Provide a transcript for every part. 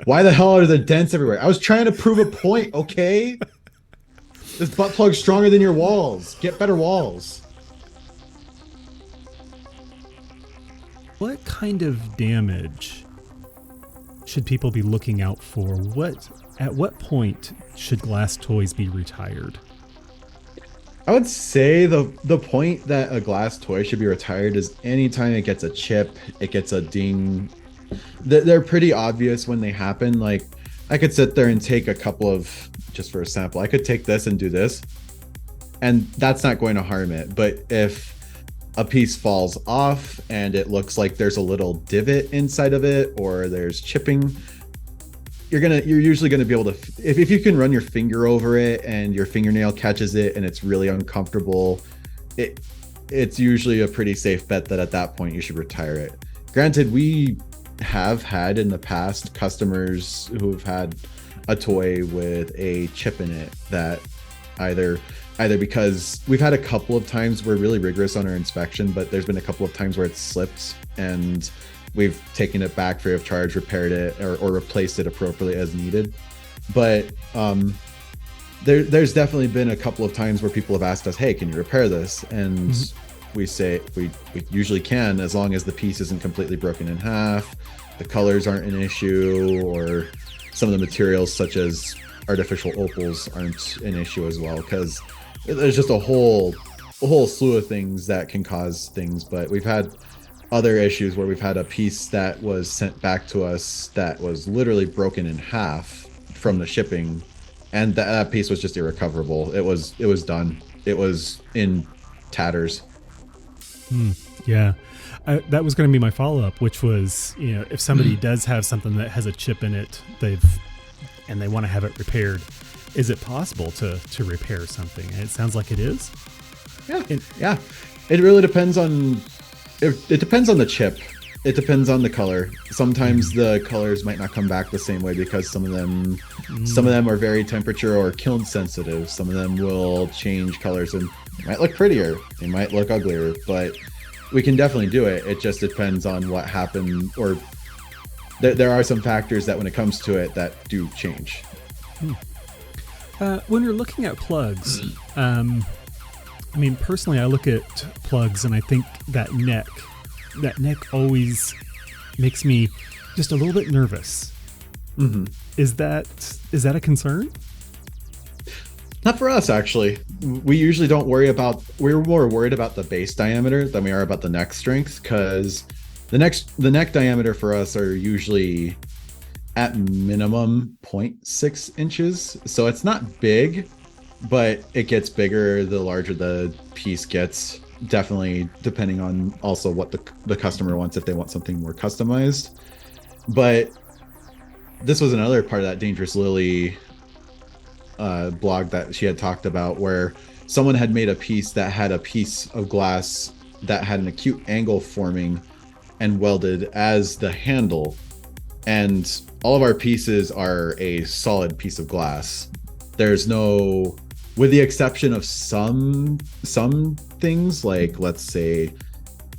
Why the hell are the dents everywhere? I was trying to prove a point, okay? This butt plug's stronger than your walls. Get better walls. What kind of damage should people be looking out for? At what point should glass toys be retired? I would say the point that a glass toy should be retired is anytime it gets a chip, it gets a ding. They're pretty obvious when they happen. Like I could sit there and take a couple of, just for a sample, I could take this and do this, and that's not going to harm it. But if a piece falls off and it looks like there's a little divot inside of it or there's chipping, you're usually gonna be able to, if you can run your finger over it and your fingernail catches it and it's really uncomfortable, it it's usually a pretty safe bet that at that point you should retire it. Granted, we have had in the past customers who've had a toy with a chip in it that either because we've had a couple of times, we're really rigorous on our inspection, but there's been a couple of times where it's slipped and we've taken it back free of charge, repaired it, or replaced it appropriately as needed. But there's definitely been a couple of times where people have asked us, hey, can you repair this? And we say we usually can, as long as the piece isn't completely broken in half, the colors aren't an issue, or some of the materials such as artificial opals aren't an issue as well, because there's just a whole slew of things that can cause things. But we've had other issues where we've had a piece that was sent back to us that was literally broken in half from the shipping, and that piece was just irrecoverable. It was done. It was in tatters. Yeah. That was going to be my follow-up, which was, if somebody does have something that has a chip in it, and they want to have it repaired, is it possible to repair something? And it sounds like it is. Yeah. It really depends on, it depends on the chip. It depends on the color. Sometimes the colors might not come back the same way because some of them are very temperature or kiln sensitive. Some of them will change colors and they might look prettier. They might look uglier, but we can definitely do it. It just depends on what happened, or there are some factors that when it comes to it that do change. When you're looking at plugs, personally, I look at plugs and I think that neck always makes me just a little bit nervous. Is that a concern? Not for us, actually. We usually don't worry about, we're more worried about the base diameter than we are about the neck strength, because the neck diameter for us are usually at minimum 0.6 inches. So it's not big, but it gets bigger the larger the piece gets. Definitely depending on also what the customer wants, if they want something more customized. But this was another part of that Dangerous Lily blog that she had talked about, where someone had made a piece that had a piece of glass that had an acute angle forming and welded as the handle, and all of our pieces are a solid piece of glass. There's no, with the exception of some things, like let's say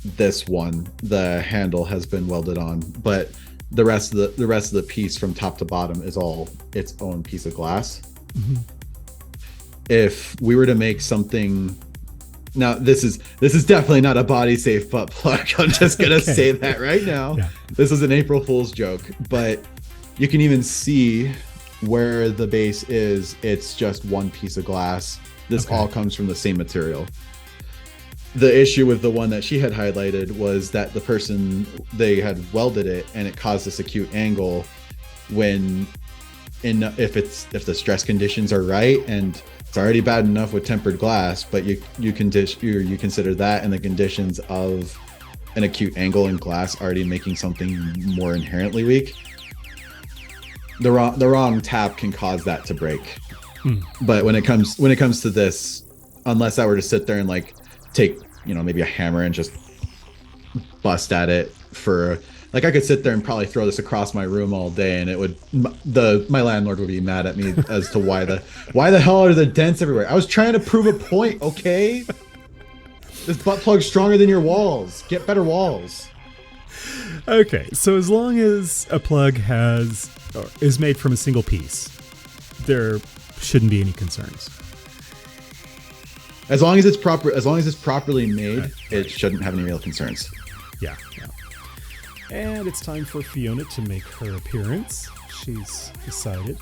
this one, the handle has been welded on, but the rest of the piece from top to bottom is all its own piece of glass. If we were to make something, now this is definitely not a body safe butt plug. I'm just gonna say that right now. Yeah. This is an April Fool's joke, but you can even see where the base is. It's just one piece of glass. This all comes from the same material. The issue with the one that she had highlighted was that the person, they had welded it and it caused this acute angle when if the stress conditions are right, and it's already bad enough with tempered glass, but you consider that and the conditions of an acute angle in glass already making something more inherently weak, the wrong tap can cause that to break. But when it comes to this, unless I were to sit there and like take maybe a hammer and just bust at it for, like, I could sit there and probably throw this across my room all day, and it would, my landlord would be mad at me as to why the hell are the dents everywhere. I was trying to prove a point, okay? This butt plug's stronger than your walls. Get better walls. Okay, so as long as a plug has is made from a single piece, there shouldn't be any concerns. As long as it's properly made, right. It shouldn't have any real concerns. Yeah. And it's time for Fiona to make her appearance. She's decided.